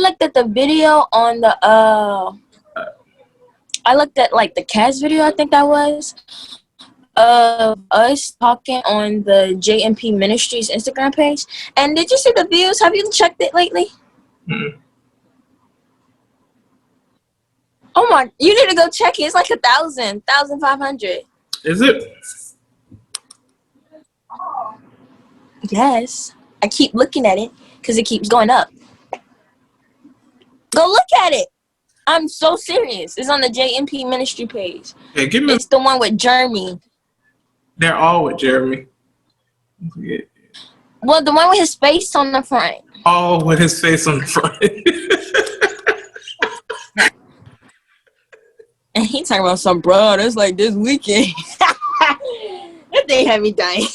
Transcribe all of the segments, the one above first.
looked at the video on the I looked at like the cast video, I think that was, of us talking on the JMP Ministries Instagram page. And did you see the views? Have you checked it lately? Mm-mm. Oh my, you need to go check it. It's like 1,500. Is it? Yes. I keep looking at it because it keeps going up. Go look at it. I'm so serious. It's on the JMP Ministry page. Hey, give me. It's the one with Jeremy. They're all with Jeremy. Yeah. Well, the one with his face on the front. All with his face on the front. And he talking about some bro. That's like this weekend. That thing had me dying.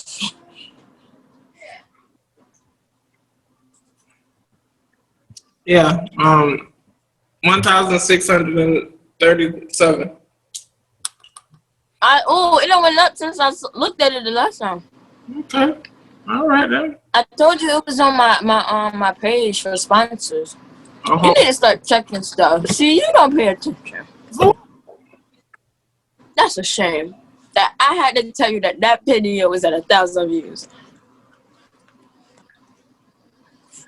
Yeah. 1,637. It done went up since I looked at it the last time. Okay. All right then. I told you it was on my page for sponsors. Uh-huh. You need to start checking stuff. See, you don't pay attention. That's a shame. That I had to tell you that video was at 1,000 views.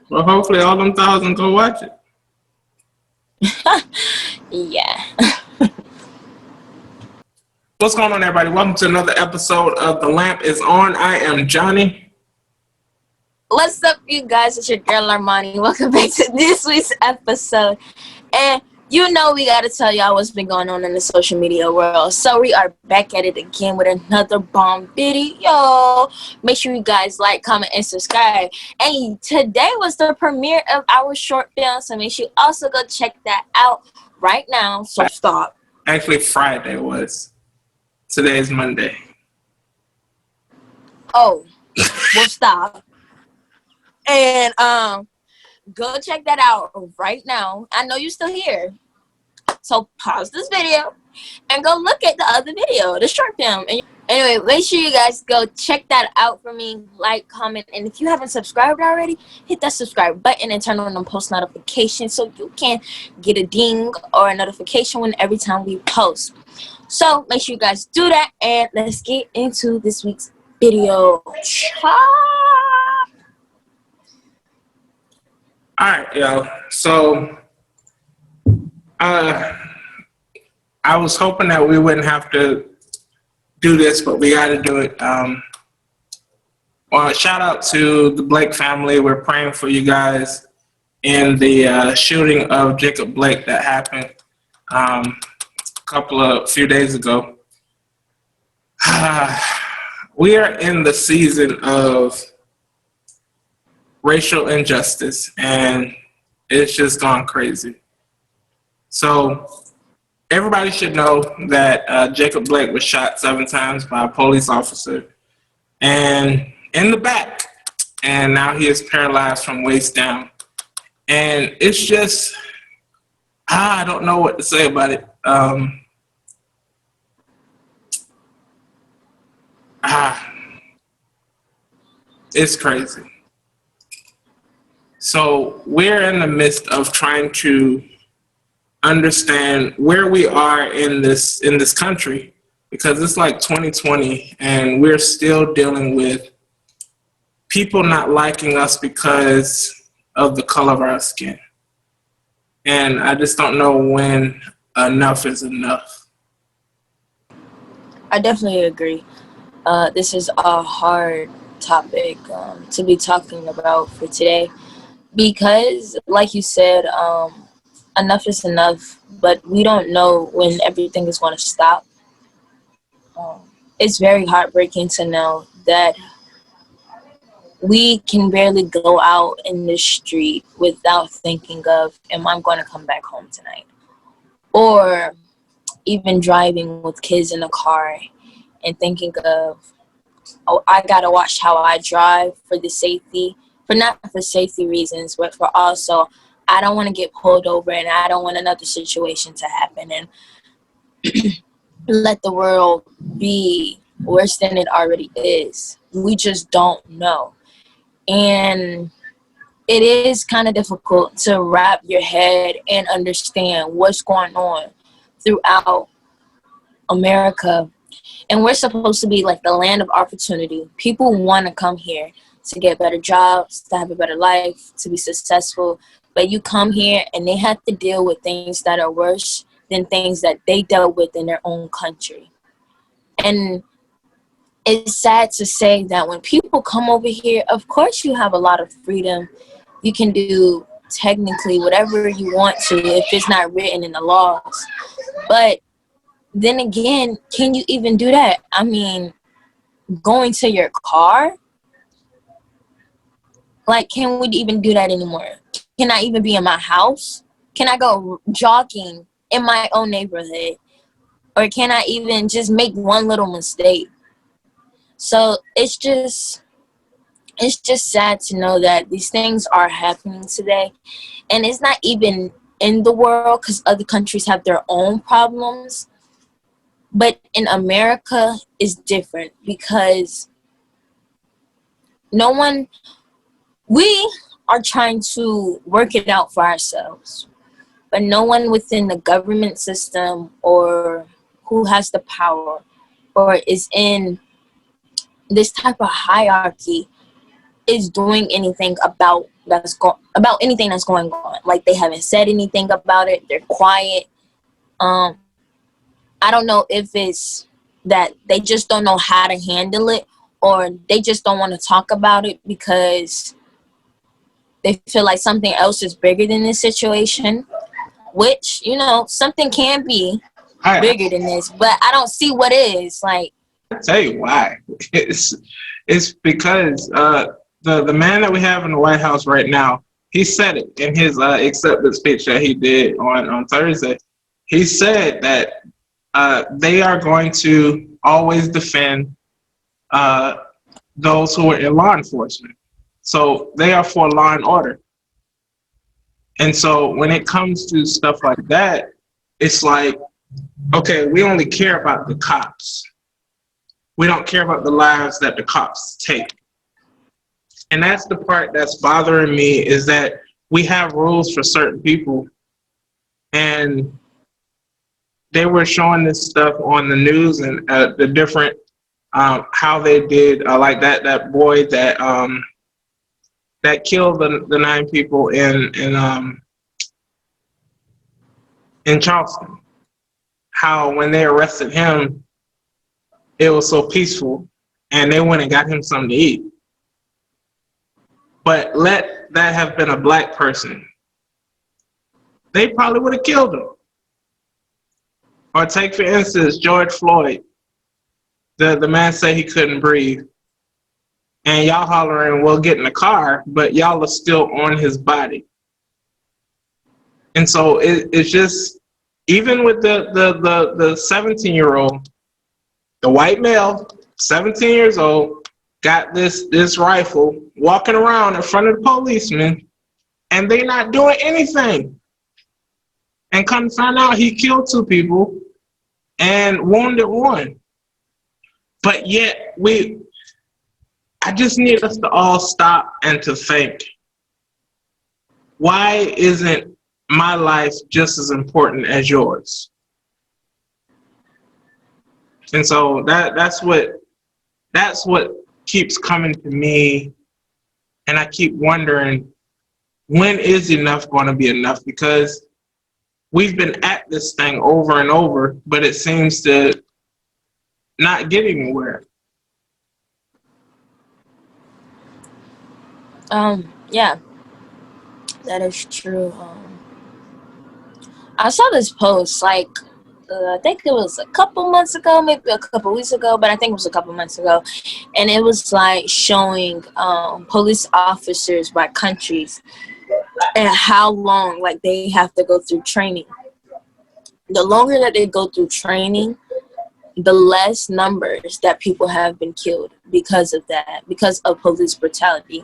Well, hopefully all them 1,000 go watch it. Yeah. What's going on, everybody? Welcome to another episode of The Lamp is On. I am Johnny. What's up, you guys? It's your girl Armoni. Welcome back to this week's episode. And you know we got to tell y'all what's been going on in the social media world. So we are back at it again with another bomb video. Make sure you guys like, comment, and subscribe. And today was the premiere of our short film. So make sure you also go check that out right now. So stop. Actually, Friday was. Today's Monday. Oh, well, stop. And go check that out right now. I know you're still here. So pause this video and go look at the other video, the short film. And anyway, make sure you guys go check that out for me. Like, comment, and if you haven't subscribed already, hit that subscribe button and turn on the post notifications so you can get a ding or a notification when every time we post. So make sure you guys do that, and let's get into this week's video. Alright, y'all. So I was hoping that we wouldn't have to do this, but we gotta do it. Shout out to the Blake family. We're praying for you guys in the shooting of Jacob Blake that happened few days ago. We are in the season of racial injustice, and it's just gone crazy. So everybody should know that Jacob Blake was shot 7 times by a police officer and in the back, and now he is paralyzed from waist down. And it's just, I don't know what to say about it. It's crazy. So we're in the midst of trying to understand where we are in this country, because it's like 2020 and we're still dealing with people not liking us because of the color of our skin. And I just don't know when enough is enough. I definitely agree. This is a hard topic to be talking about for today because, like you said, enough is enough, but we don't know when everything is going to stop. It's very heartbreaking to know that we can barely go out in the street without thinking of, am I going to come back home tonight? Or even driving with kids in the car and thinking of, oh, I got to watch how I drive for not for safety reasons, but for also, I don't want to get pulled over and I don't want another situation to happen and let the world be worse than it already is. We just don't know. And it is kind of difficult to wrap your head and understand what's going on throughout America. And we're supposed to be like the land of opportunity. People want to come here to get better jobs, to have a better life, to be successful. But you come here and they have to deal with things that are worse than things that they dealt with in their own country. And it's sad to say that when people come over here, of course you have a lot of freedom. You can do technically whatever you want to if it's not written in the laws. But then again, can you even do that? I mean, going to your car? Like, can we even do that anymore? Can I even be in my house? Can I go jogging in my own neighborhood? Or can I even just make one little mistake? So it's just sad to know that these things are happening today. And it's not even in the world because other countries have their own problems. But in America, it's different because we are trying to work it out for ourselves. But no one within the government system or who has the power or is in this type of hierarchy is doing anything about anything that's going on. Like, they haven't said anything about it. They're quiet. I don't know if it's that they just don't know how to handle it, or they just don't want to talk about it because they feel like something else is bigger than this situation, which, something can be bigger than this, but I don't see what is. Like, I'll tell you why. It's because the man that we have in the White House right now, he said it in his acceptance speech that he did on Thursday. He said that they are going to always defend those who are in law enforcement. So they are for law and order. And so when it comes to stuff like that, it's like, okay, we only care about the cops. We don't care about the lives that the cops take. And that's the part that's bothering me, is that we have rules for certain people. And they were showing this stuff on the news and the different, how they did, like that boy that killed the 9 people in Charleston. How when they arrested him, it was so peaceful, and they went and got him something to eat. But let that have been a black person, they probably would have killed him. Or take, for instance, George Floyd. The man said he couldn't breathe. And y'all hollering, well, get in the car, but y'all are still on his body. And so it's just, even with the 17-year-old, the white male, 17 years old, got this rifle, walking around in front of the policeman, and they not doing anything. And come to find out, he killed 2 people and wounded 1. But yet, I just need us to all stop and to think, why isn't my life just as important as yours? And so that's what keeps coming to me, and I keep wondering, when is enough going to be enough? Because we've been at this thing over and over, but it seems to not get anywhere. Yeah, that is true. I saw this post, like, I think it was a couple months ago, maybe a couple weeks ago, but I think it was a couple months ago. And it was like showing police officers by countries and how long, like, they have to go through training. The longer that they go through training, the less numbers that people have been killed because of that, because of police brutality.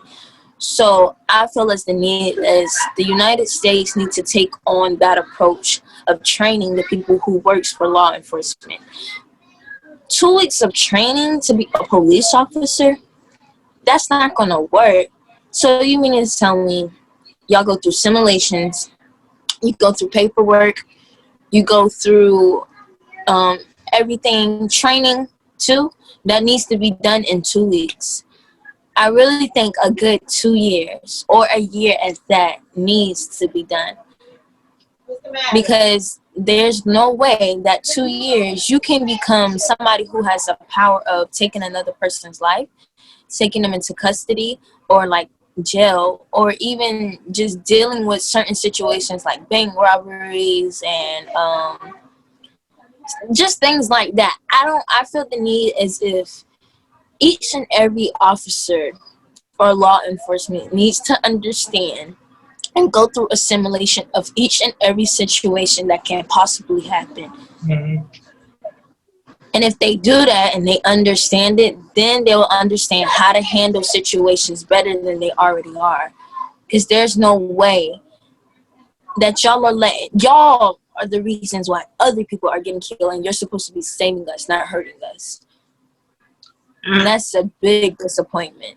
So I feel as the United States need to take on that approach of training the people who works for law enforcement. 2 weeks of training to be a police officer, that's not going to work. So you mean to tell me y'all go through simulations, you go through paperwork, you go through everything, training too, that needs to be done in 2 weeks? I really think a good 2 years or a year at that needs to be done, because there's no way that 2 years you can become somebody who has the power of taking another person's life, taking them into custody or like jail, or even just dealing with certain situations like bank robberies and just things like that. I feel the need as if each and every officer or law enforcement needs to understand and go through a simulation of each and every situation that can possibly happen. Mm-hmm. And if they do that and they understand it, then they will understand how to handle situations better than they already are. Because there's no way that y'all are the reasons why other people are getting killed, and you're supposed to be saving us, not hurting us. And that's a big disappointment.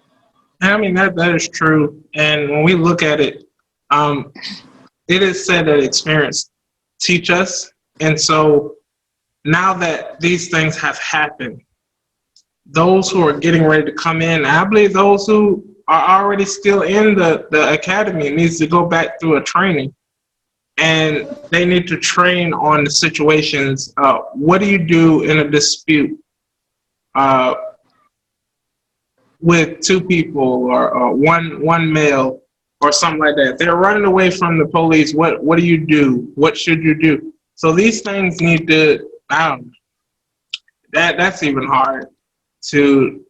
I mean, that is true. And when we look at it, it is said that experience teach us. And so now that these things have happened, those who are getting ready to come in, I believe those who are already still in the academy needs to go back through a training. And they need to train on the situations. What do you do in a dispute with two people or one male or something like that? They're running away from the police. What do you do? What should you do? So these things need to, that's even hard to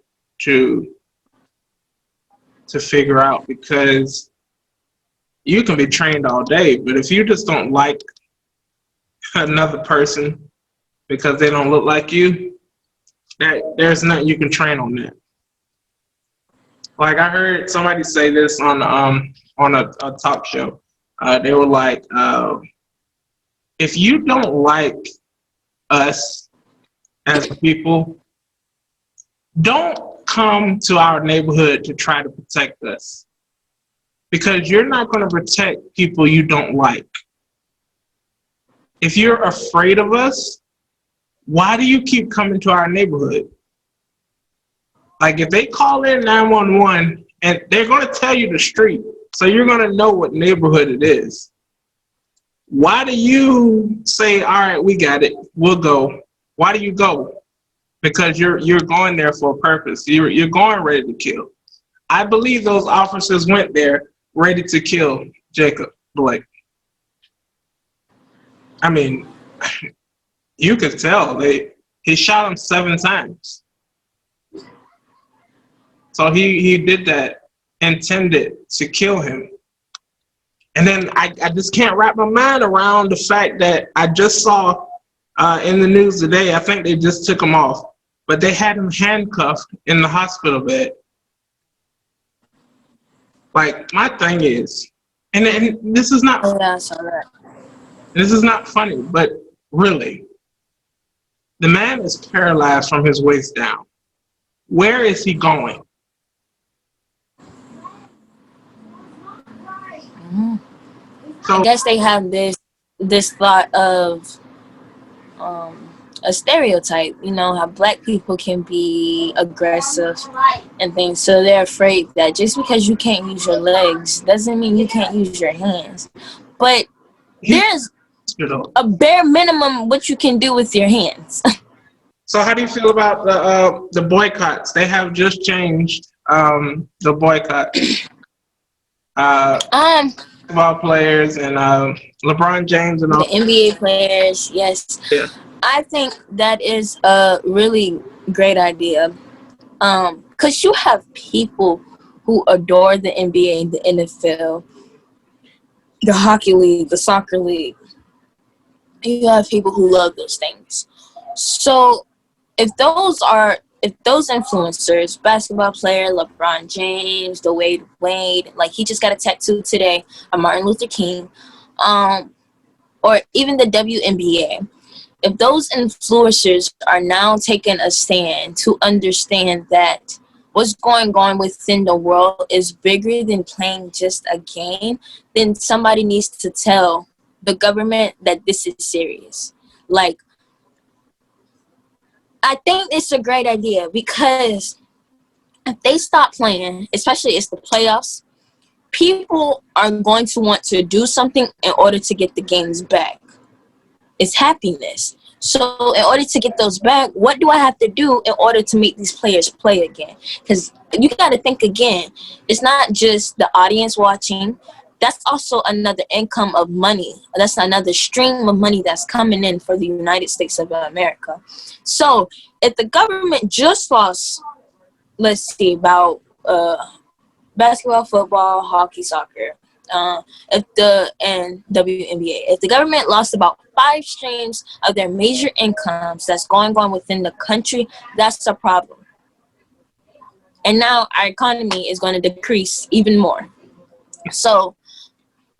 figure out, because you can be trained all day, but if you just don't like another person because they don't look like you, there's nothing you can train on that. Like I heard somebody say this on a talk show. They were like, if you don't like us as people, don't come to our neighborhood to try to protect us, because you're not going to protect people you don't like. If you're afraid of us, why do you keep coming to our neighborhood? Like if they call in 911 and they're going to tell you the street, so you're going to know what neighborhood it is. Why do you say, all right, we got it, we'll go? Why do you go? Because you're going there for a purpose. You're going ready to kill. I believe those officers went there ready to kill Jacob Blake. I mean, you could tell he shot him 7 times. So he did that, intended to kill him. And then I just can't wrap my mind around the fact that I just saw in the news today, I think they just took him off, but they had him handcuffed in the hospital bed. Like, my thing is, and this is not, this is not funny, but really, the man is paralyzed from his waist down. Where is he going? Mm-hmm. So, I guess they have this thought of a stereotype, you know, how black people can be aggressive and things. So they're afraid that just because you can't use your legs doesn't mean you can't use your hands. But there's a bare minimum what you can do with your hands. So how do you feel about the boycotts? They have just changed the boycott. Basketball players and LeBron James and all the NBA players, yes. Yeah. I think that is a really great idea. Because you have people who adore the NBA, the NFL, the hockey league, the soccer league. You have people who love those things. So if those influencers, basketball player, LeBron James, the Wade, like he just got a tattoo today of Martin Luther King, or even the WNBA, if those influencers are now taking a stand to understand that what's going on within the world is bigger than playing just a game, then somebody needs to tell the government that this is serious. Like, I think it's a great idea, because if they stop playing, especially it's the playoffs, people are going to want to do something in order to get the games back. It's happiness. So in order to get those back, what do I have to do in order to make these players play again? Because you got to think again. It's not just the audience watching. That's also another income of money. That's another stream of money that's coming in for the United States of America. So if the government just lost, let's see, about basketball, football, hockey, soccer, and WNBA. If the government lost about 5 streams of their major incomes that's going on within the country, that's a problem. And now our economy is going to decrease even more. So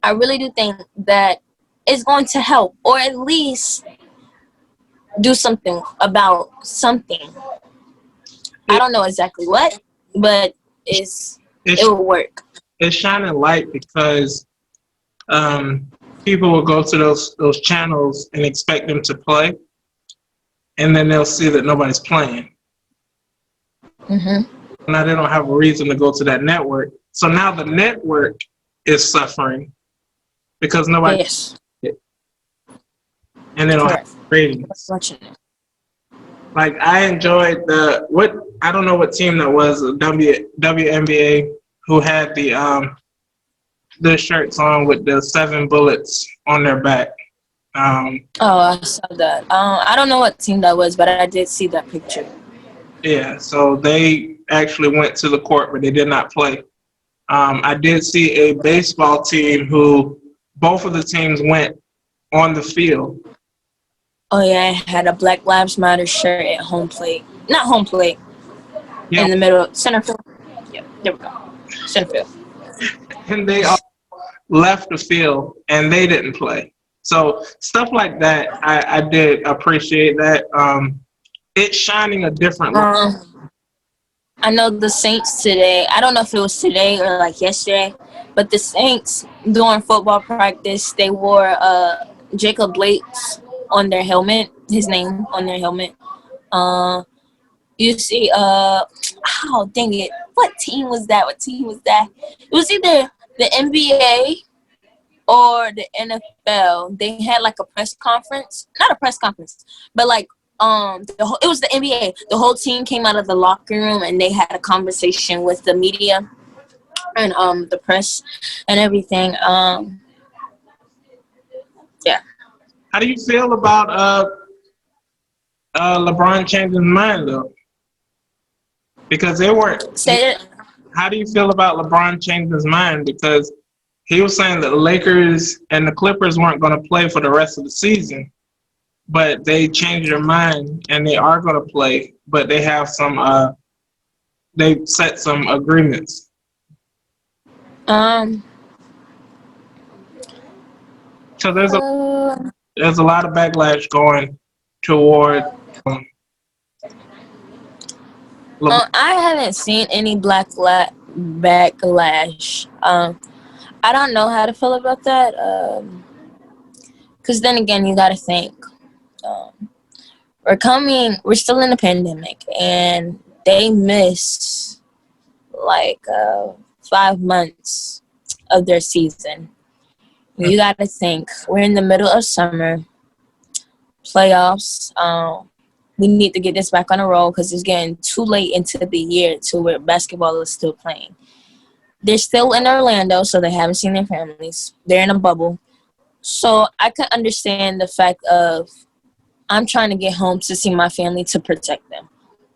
I really do think that it's going to help, or at least do something about something. I don't know exactly what, but it will work. It's shining light because people will go to those channels and expect them to play, and then they'll see that nobody's playing. Mm-hmm. Now they don't have a reason to go to that network. So now the network is suffering because nobody. Yes. And they don't have ratings. Like, I enjoyed I don't know what team that was, WNBA, who had the shirts on with the 7 bullets on their back. I saw that. I don't know what team that was, but I did see that picture. Yeah, so they actually went to the court, but they did not play. I did see a baseball team who both of the teams went on the field. Oh, yeah, I had a Black Lives Matter shirt at home plate. Not home plate. Yeah. In the middle. Center field. Yeah, there we go. Center field. And they all left the field, and they didn't play. So stuff like that, I did appreciate that. It's shining a different light. I know the Saints today, I don't know if it was today or like yesterday, but the Saints during football practice, they wore Jacob Blake's on their helmet, his name on their helmet. You see, dang it, what team was that? It was either the NBA or the NFL. They had like a press conference, not a press conference, but like it was the NBA. The whole team came out of the locker room and they had a conversation with the media and the press and everything. Yeah. How do you feel about LeBron changing his mind though? Because they weren't. Say it. How do you feel about LeBron changing his mind? Because he was saying that the Lakers and the Clippers weren't going to play for the rest of the season, but they changed their mind and they are going to play. But they have some. They set some agreements. So there's a lot of backlash going toward. I haven't seen any backlash. I don't know how to feel about that. Because then again, you got to think. We're still in the pandemic, and they miss like 5 months of their season. You got to think, we're in the middle of summer, playoffs. We need to get this back on the roll because it's getting too late into the year to where basketball is still playing. They're still in Orlando, so they haven't seen their families. They're in a bubble. So I can understand the fact of, I'm trying to get home to see my family to protect them.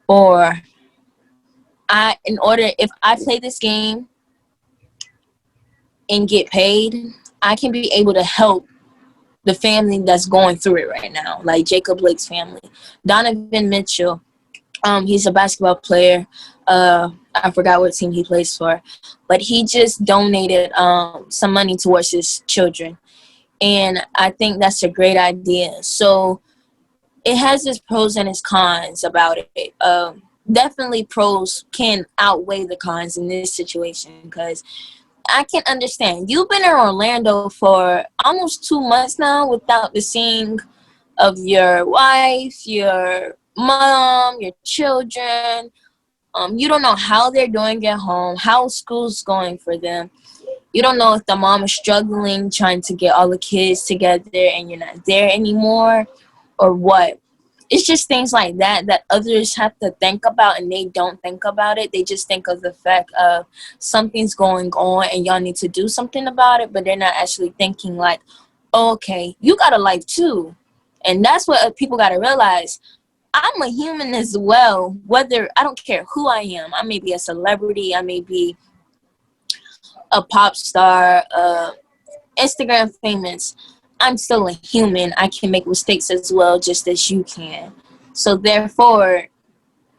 Or if I play this game and get paid, I can be able to help the family that's going through it right now, like Jacob Blake's family. Donovan Mitchell, he's a basketball player. I forgot what team he plays for, but he just donated some money towards his children, and I think that's a great idea. So it has its pros and its cons about it. definitely pros can outweigh the cons in this situation, because I can understand. You've been in Orlando for almost 2 months now without the seeing of your wife, your mom, your children. You don't know how they're doing at home, how school's going for them. You don't know if the mom is struggling trying to get all the kids together and you're not there anymore, or what. It's just things like that that others have to think about, and they don't think about it. They just think of the fact of something's going on and y'all need to do something about it, but they're not actually thinking like, oh, okay, you got a life too. And that's what people got to realize. I'm a human as well. Whether, I don't care who I am. I may be a celebrity. I may be a pop star, Instagram famous. I'm still a human. I can make mistakes as well, just as you can. So therefore,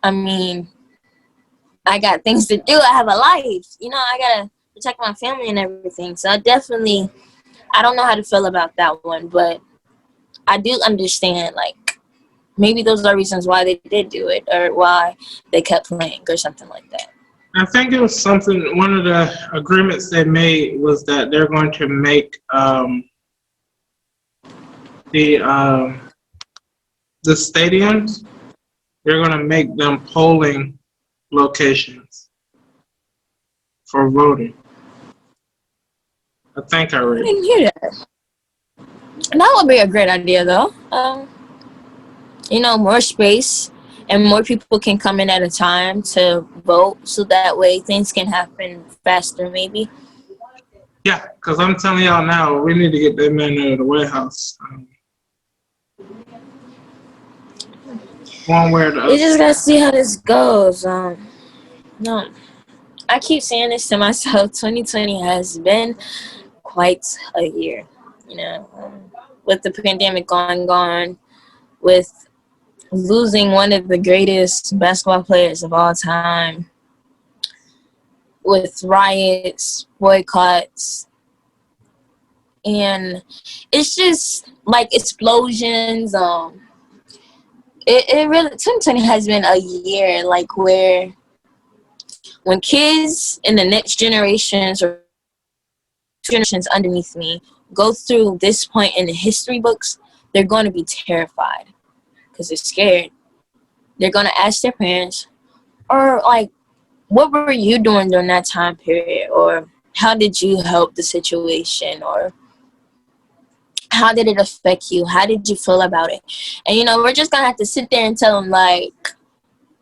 I mean, I got things to do. I have a life. You know, I gotta protect my family and everything. So I don't know how to feel about that one, but I do understand, like, maybe those are reasons why they did do it, or why they kept playing, or something like that. I think it was something, one of the agreements they made was that they're going to make the stadiums, they're going to make them polling locations for voting. I think I I read. didn't hear that. That would be a great idea, though. You know, more space and more people can come in at a time to vote, so that way things can happen faster, maybe. Yeah, because I'm telling y'all now, we need to get that man out of the White House. One way or the We other. just gotta see how this goes. No, I keep saying this to myself. 2020 has been quite a year. You know, with the pandemic going on, with losing one of the greatest basketball players of all time, with riots, boycotts, and it's just like explosions. It really, 2020 has been a year like where when kids in the next generations or generations underneath me go through this point in the history books, they're going to be terrified because they're scared. They're going to ask their parents, or like, what were you doing during that time period, or how did you help the situation, or how did it affect you? How did you feel about it? And, you know, we're just going to have to sit there and tell them, like,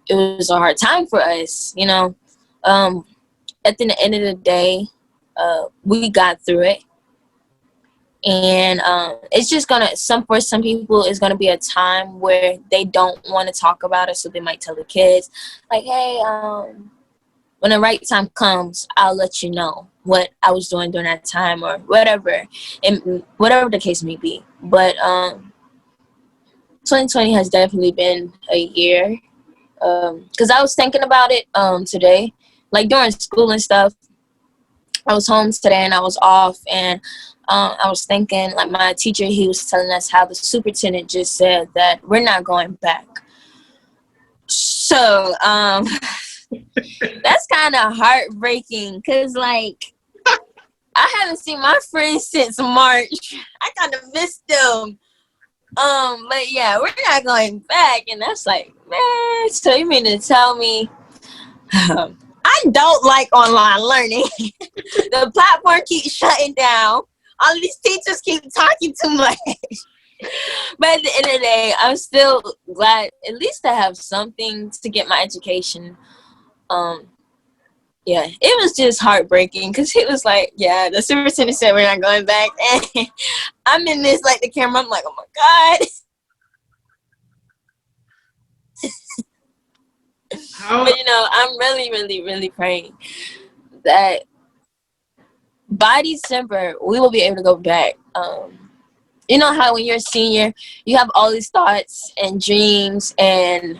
it was a hard time for us, you know. At the end of the day, we got through it. And it's just going to, for some people, it's going to be a time where they don't want to talk about it. So they might tell the kids, like, hey, when the right time comes, I'll let you know what I was doing during that time, or whatever, and whatever the case may be. But 2020 has definitely been a year, because I was thinking about it today, like during school and stuff. I was home today and I was off, and I was thinking, like, my teacher, he was telling us how the superintendent just said that we're not going back. So that's kind of heartbreaking, because, like, I haven't seen my friends since March. I kind of missed them. But yeah, we're not going back, and that's like, man. So you mean to tell me I don't like online learning? The platform keeps shutting down. All these teachers keep talking too much. But at the end of the day, I'm still glad at least to have something to get my education. Yeah, it was just heartbreaking, because it was like, yeah, the superintendent said we're not going back, and I'm in this, like, the camera, I'm like, oh my God. But, you know, I'm really, really, really praying that by December we will be able to go back. You know how when you're a senior, you have all these thoughts and dreams and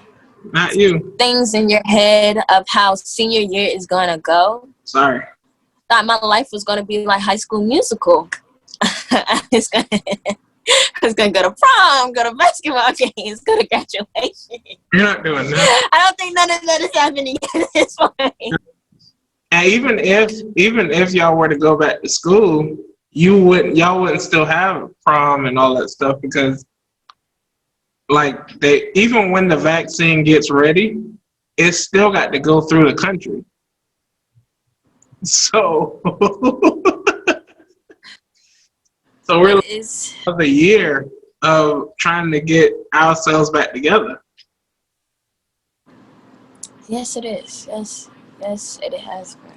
Not you. things in your head of how senior year is gonna go. Sorry. Thought my life was gonna be like High School Musical. I was gonna go to prom, go to basketball games, go to graduation. You're not doing that. I don't think none of that is happening at this point. And even if y'all were to go back to school, y'all wouldn't still have prom and all that stuff, because like even when the vaccine gets ready, it's still got to go through the country. So so we're like another year of trying to get ourselves back together. Yes, it is. Yes, it has been.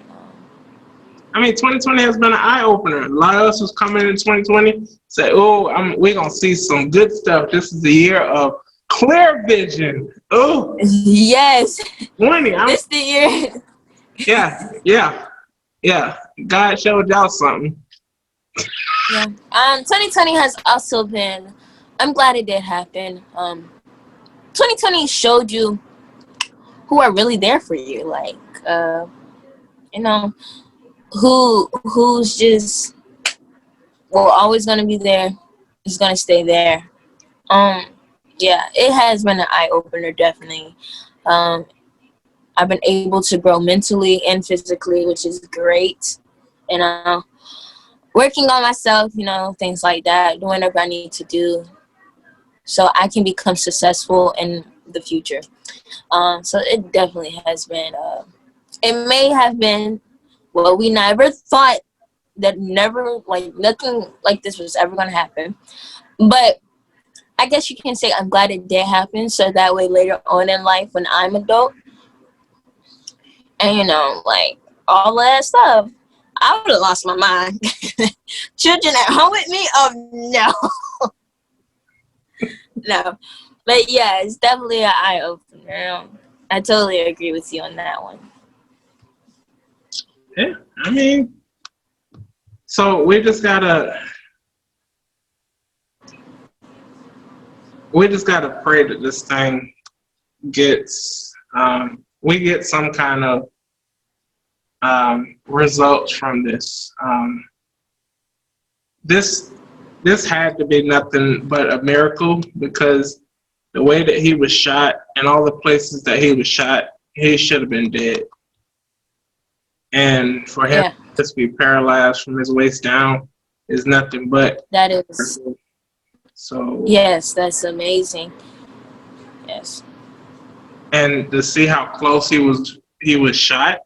I mean, 2020 has been an eye-opener. A lot of us was coming in 2020, say, oh, we're going to see some good stuff. This is the year of clear vision. Oh. Yes. 20. This the year. Yeah. God showed y'all something. Yeah. 2020 has also been, I'm glad it did happen. 2020 showed you who are really there for you. Like, you know, who's just, well, always going to be there, is going to stay there. Yeah, it has been an eye-opener, definitely. I've been able to grow mentally and physically, which is great. And working on myself, things like that, doing whatever I need to do so I can become successful in the future. So it definitely has been, it may have been, well, we never thought that nothing like this was ever going to happen. But I guess you can say I'm glad it did happen, so that way later on in life when I'm adult and like all that stuff, I would have lost my mind. Children at home with me? Oh no. No. But yeah, it's definitely an eye opener. I totally agree with you on that one. Yeah, I mean, so we just gotta pray that this thing gets, we get some kind of results from this. This had to be nothing but a miracle, because the way that he was shot and all the places that he was shot, he should have been dead. And for him to just be paralyzed from his waist down is nothing but that is. So yes, that's amazing. Yes. And to see how close he was shot,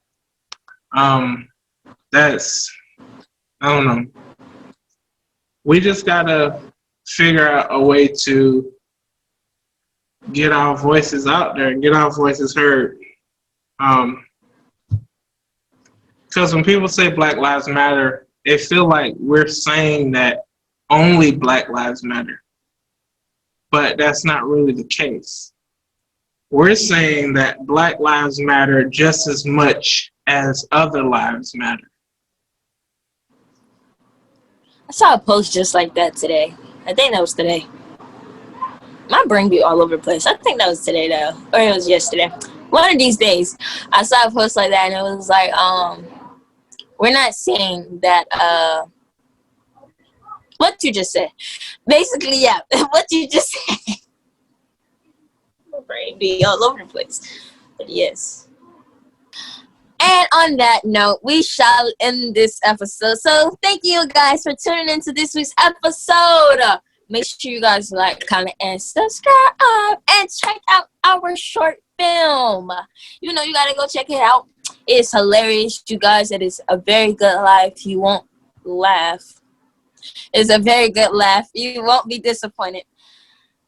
that's, I don't know. We just gotta figure out a way to get our voices out there and get our voices heard. Because when people say Black Lives Matter, they feel like we're saying that only Black Lives Matter. But that's not really the case. We're saying that Black Lives Matter just as much as other lives matter. I saw a post just like that today. I think that was today. My brain be all over the place. I think that was today though, or it was yesterday. One of these days, I saw a post like that, and it was like, we're not saying that. What you just said, basically, yeah. What you just said. My brain be all over the place, but yes. And on that note, we shall end this episode. So thank you guys for tuning into this week's episode. Make sure you guys like, comment, and subscribe. And check out our short film. You gotta go check it out. It's hilarious, you guys. It is a very good laugh. You won't laugh. It's a very good laugh. You won't be disappointed.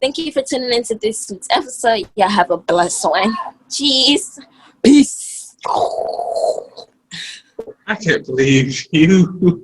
Thank you for tuning into this week's episode. Y'all have a blessed one. Cheese. Peace. I can't believe you.